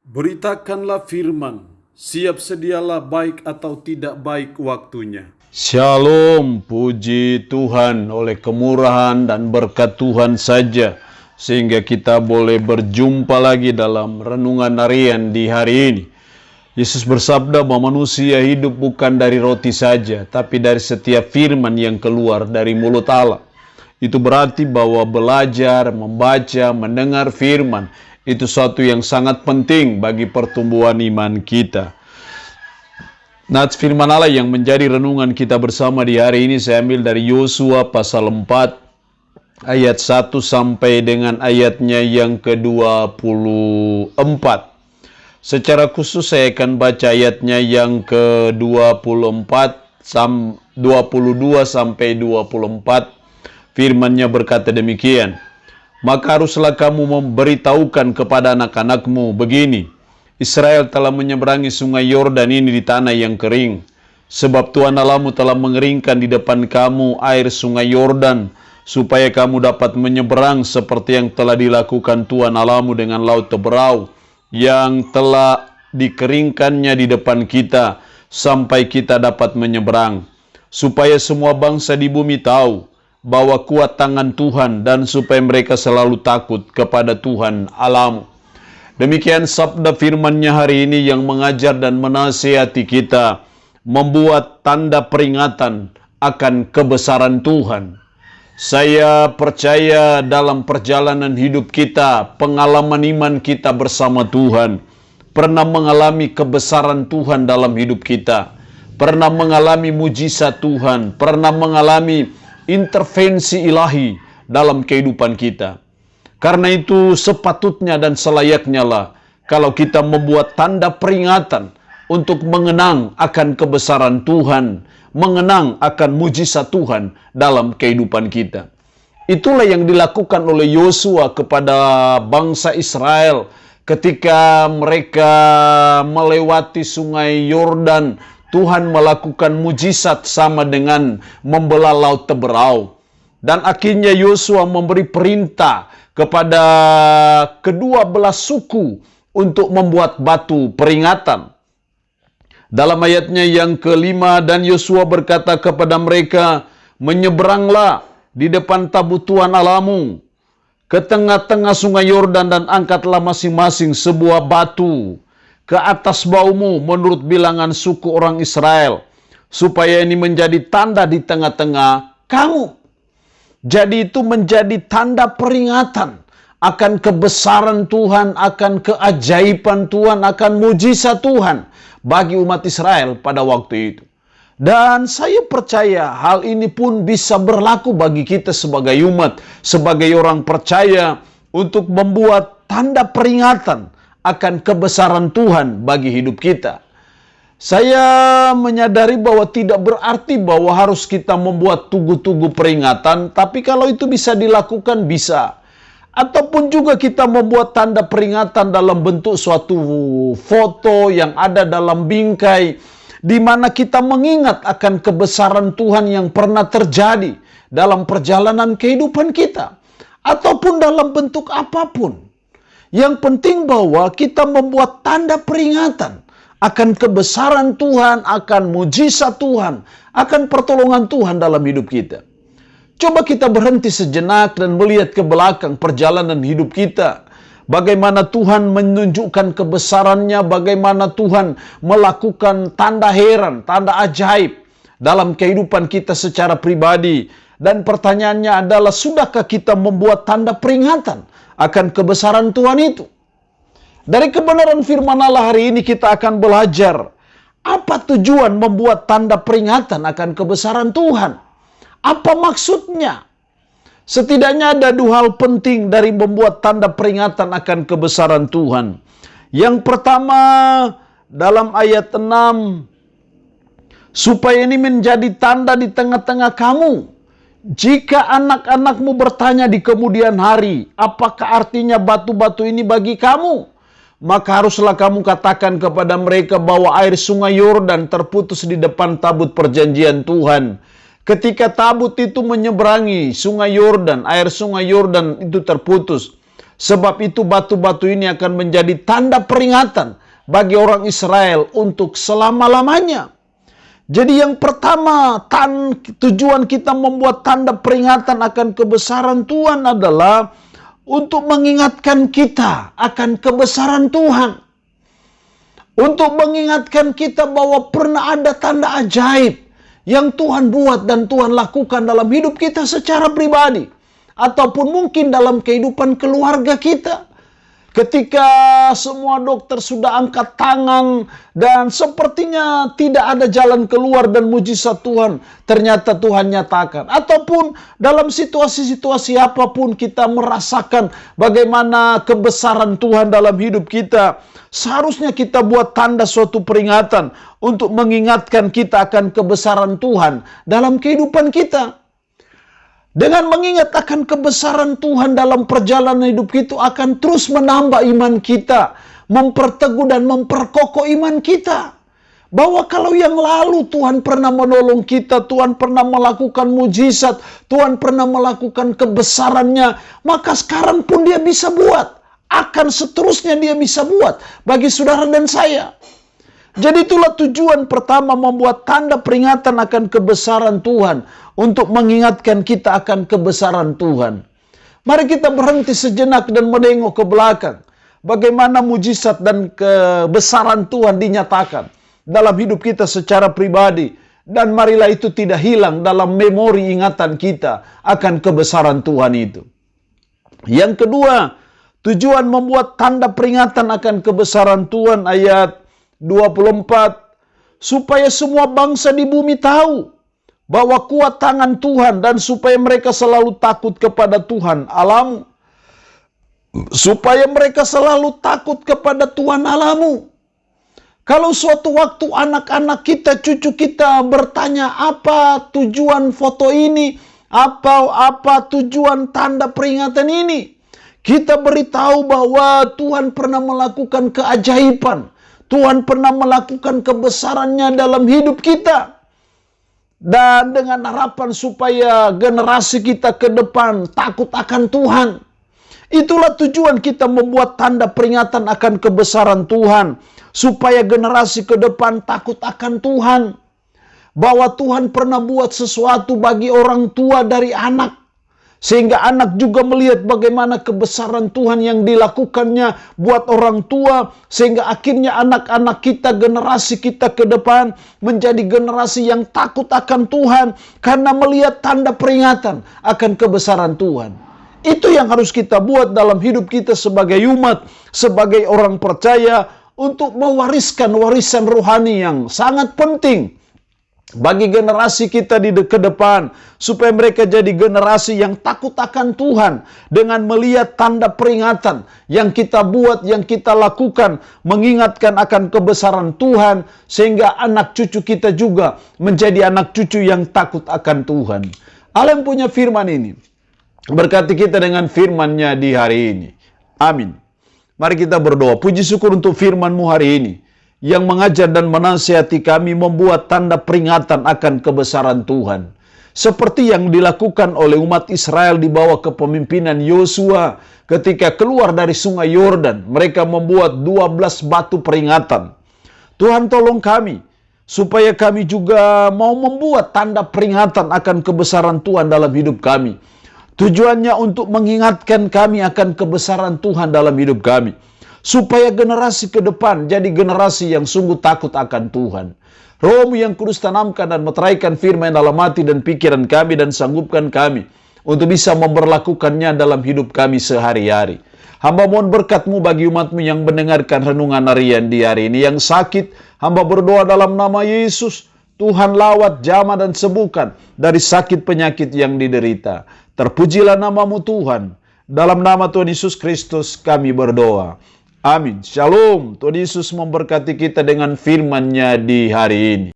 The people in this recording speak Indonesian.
Beritakanlah firman, siap sedialah baik atau tidak baik waktunya. Shalom, puji Tuhan, oleh kemurahan dan berkat Tuhan saja, sehingga kita boleh berjumpa lagi dalam renungan harian di hari ini. Yesus bersabda bahwa manusia hidup bukan dari roti saja, tapi dari setiap firman yang keluar dari mulut Allah. Itu berarti bahwa belajar, membaca, mendengar firman, itu suatu yang sangat penting bagi pertumbuhan iman kita. Nats firman Allah yang menjadi renungan kita bersama di hari ini saya ambil dari Yosua pasal 4 ayat 1 sampai dengan ayatnya yang ke-24. Secara khusus saya akan baca ayatnya yang ke-22 sampai 24. Firman-Nya berkata demikian. Maka haruslah kamu memberitahukan kepada anak-anakmu begini, Israel telah menyeberangi sungai Yordan ini di tanah yang kering. Sebab Tuhan Allahmu telah mengeringkan di depan kamu air sungai Yordan, supaya kamu dapat menyeberang seperti yang telah dilakukan Tuhan Allahmu dengan laut Teberau, yang telah dikeringkannya di depan kita, sampai kita dapat menyeberang. Supaya semua bangsa di bumi tahu bahwa kuat tangan Tuhan, dan supaya mereka selalu takut kepada Tuhan Allahmu. Demikian sabda firman-Nya hari ini yang mengajar dan menasihati kita membuat tanda peringatan akan kebesaran Tuhan. Saya percaya dalam perjalanan hidup kita, pengalaman iman kita bersama Tuhan, pernah mengalami kebesaran Tuhan dalam hidup kita, pernah mengalami mujizat Tuhan, pernah mengalami intervensi ilahi dalam kehidupan kita. Karena itu sepatutnya dan selayaknya lah kalau kita membuat tanda peringatan untuk mengenang akan kebesaran Tuhan, mengenang akan mujizat Tuhan dalam kehidupan kita. Itulah yang dilakukan oleh Yosua kepada bangsa Israel ketika mereka melewati sungai Yordan. Tuhan melakukan mujizat sama dengan membelah laut Teberau. Dan akhirnya Yosua memberi perintah kepada kedua belah suku untuk membuat batu peringatan. Dalam ayatnya yang kelima, dan Yosua berkata kepada mereka, menyeberanglah di depan tabut Tuhan Allahmu ke tengah-tengah sungai Yordan, dan angkatlah masing-masing sebuah batu ke atas baumu menurut bilangan suku orang Israel, supaya ini menjadi tanda di tengah-tengah kamu. Jadi itu menjadi tanda peringatan akan kebesaran Tuhan, akan keajaiban Tuhan, akan mujizat Tuhan bagi umat Israel pada waktu itu. Dan saya percaya hal ini pun bisa berlaku bagi kita sebagai umat, sebagai orang percaya, untuk membuat tanda peringatan akan kebesaran Tuhan bagi hidup kita. Saya menyadari bahwa tidak berarti bahwa harus kita membuat tugu-tugu peringatan, tapi kalau itu bisa dilakukan, bisa. Ataupun juga kita membuat tanda peringatan dalam bentuk suatu foto yang ada dalam bingkai, di mana kita mengingat akan kebesaran Tuhan yang pernah terjadi dalam perjalanan kehidupan kita. Ataupun dalam bentuk apapun. Yang penting bahwa kita membuat tanda peringatan akan kebesaran Tuhan, akan mujizat Tuhan, akan pertolongan Tuhan dalam hidup kita. Coba kita berhenti sejenak dan melihat ke belakang perjalanan hidup kita. Bagaimana Tuhan menunjukkan kebesarannya, bagaimana Tuhan melakukan tanda heran, tanda ajaib dalam kehidupan kita secara pribadi. Dan pertanyaannya adalah, sudahkah kita membuat tanda peringatan akan kebesaran Tuhan itu? Dari kebenaran firman Allah hari ini kita akan belajar apa tujuan membuat tanda peringatan akan kebesaran Tuhan. Apa maksudnya? Setidaknya ada dua hal penting dari membuat tanda peringatan akan kebesaran Tuhan. Yang pertama, dalam ayat 6, supaya ini menjadi tanda di tengah-tengah kamu. Jika anak-anakmu bertanya di kemudian hari, apakah artinya batu-batu ini bagi kamu? Maka haruslah kamu katakan kepada mereka bahwa air sungai Yordan terputus di depan tabut perjanjian Tuhan. Ketika tabut itu menyeberangi sungai Yordan, air sungai Yordan itu terputus. Sebab itu batu-batu ini akan menjadi tanda peringatan bagi orang Israel untuk selama-lamanya. Jadi yang pertama, tujuan kita membuat tanda peringatan akan kebesaran Tuhan adalah untuk mengingatkan kita akan kebesaran Tuhan. Untuk mengingatkan kita bahwa pernah ada tanda ajaib yang Tuhan buat dan Tuhan lakukan dalam hidup kita secara pribadi. Ataupun mungkin dalam kehidupan keluarga kita. Ketika semua dokter sudah angkat tangan dan sepertinya tidak ada jalan keluar dan mujizat Tuhan, ternyata Tuhan nyatakan. Ataupun dalam situasi-situasi apapun kita merasakan bagaimana kebesaran Tuhan dalam hidup kita. Seharusnya kita buat tanda suatu peringatan untuk mengingatkan kita akan kebesaran Tuhan dalam kehidupan kita. Dengan mengingat akan kebesaran Tuhan dalam perjalanan hidup kita akan terus menambah iman kita, memperteguh dan memperkokoh iman kita. Bahwa kalau yang lalu Tuhan pernah menolong kita, Tuhan pernah melakukan mujizat, Tuhan pernah melakukan kebesarannya, maka sekarang pun Dia bisa buat. Akan seterusnya Dia bisa buat bagi saudara dan saya. Jadi itulah tujuan pertama membuat tanda peringatan akan kebesaran Tuhan. Untuk mengingatkan kita akan kebesaran Tuhan. Mari kita berhenti sejenak dan menengok ke belakang. Bagaimana mujizat dan kebesaran Tuhan dinyatakan dalam hidup kita secara pribadi. Dan marilah itu tidak hilang dalam memori ingatan kita akan kebesaran Tuhan itu. Yang kedua, tujuan membuat tanda peringatan akan kebesaran Tuhan ayat 24. Supaya semua bangsa di bumi tahu bahwa kuat tangan Tuhan dan supaya mereka selalu takut kepada Tuhan Allahmu. Supaya mereka selalu takut kepada Tuhan Allahmu. Kalau suatu waktu anak-anak kita, cucu kita bertanya apa tujuan foto ini, apa tujuan tanda peringatan ini, kita beritahu bahwa Tuhan pernah melakukan keajaiban. Tuhan pernah melakukan kebesarannya dalam hidup kita. Dan dengan harapan supaya generasi kita ke depan takut akan Tuhan. Itulah tujuan kita membuat tanda peringatan akan kebesaran Tuhan. Supaya generasi ke depan takut akan Tuhan. Bahwa Tuhan pernah buat sesuatu bagi orang tua dari anak. Sehingga anak juga melihat bagaimana kebesaran Tuhan yang dilakukannya buat orang tua. Sehingga akhirnya anak-anak kita, generasi kita ke depan menjadi generasi yang takut akan Tuhan. Karena melihat tanda peringatan akan kebesaran Tuhan. Itu yang harus kita buat dalam hidup kita sebagai umat, sebagai orang percaya. Untuk mewariskan warisan rohani yang sangat penting bagi generasi kita ke depan, supaya mereka jadi generasi yang takut akan Tuhan dengan melihat tanda peringatan yang kita buat, yang kita lakukan, mengingatkan akan kebesaran Tuhan, sehingga anak cucu kita juga menjadi anak cucu yang takut akan Tuhan. Allah yang punya firman ini berkati kita dengan firman-Nya di hari ini. Amin. Mari kita berdoa. Puji syukur untuk firman-Mu hari ini yang mengajar dan menasihati kami membuat tanda peringatan akan kebesaran Tuhan. Seperti yang dilakukan oleh umat Israel di bawah kepemimpinan Yosua ketika keluar dari sungai Yordan. Mereka membuat 12 batu peringatan. Tuhan tolong kami, supaya kami juga mau membuat tanda peringatan akan kebesaran Tuhan dalam hidup kami. Tujuannya untuk mengingatkan kami akan kebesaran Tuhan dalam hidup kami. Supaya generasi ke depan jadi generasi yang sungguh takut akan Tuhan. Roh-Mu yang kudus tanamkan dan meteraikan firman dalam hati dan pikiran kami dan sanggupkan kami untuk bisa memberlakukannya dalam hidup kami sehari-hari. Hamba mohon berkat-Mu bagi umat-Mu yang mendengarkan renungan harian di hari ini. Yang sakit, hamba berdoa dalam nama Yesus. Tuhan lawat, jamah dan sembuhkan dari sakit penyakit yang diderita. Terpujilah nama-Mu Tuhan. Dalam nama Tuhan Yesus Kristus kami berdoa. Amin. Shalom. Tuhan Yesus memberkati kita dengan firman-Nya di hari ini.